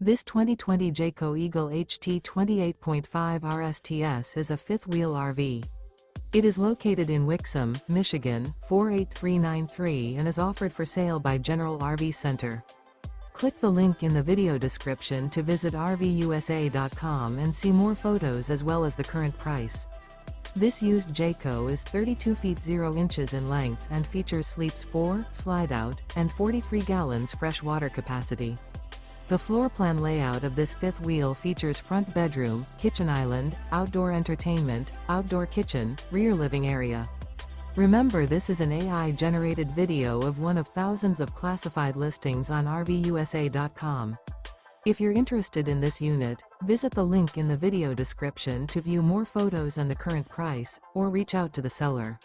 This 2020 Jayco Eagle HT 28.5 RSTS is a fifth-wheel RV. It is located in Wixom, Michigan, 48393 and is offered for sale by General RV Center. Click the link in the video description to visit RVUSA.com and see more photos as well as the current price. This used Jayco is 32 feet 0 inches in length and features sleeps 4, slide-out, and 43 gallons fresh water capacity. The floor plan layout of this fifth wheel features front bedroom, kitchen island, outdoor entertainment, outdoor kitchen, rear living area. Remember, this is an AI-generated video of one of thousands of classified listings on RVUSA.com. If you're interested in this unit, visit the link in the video description to view more photos and the current price, or reach out to the seller.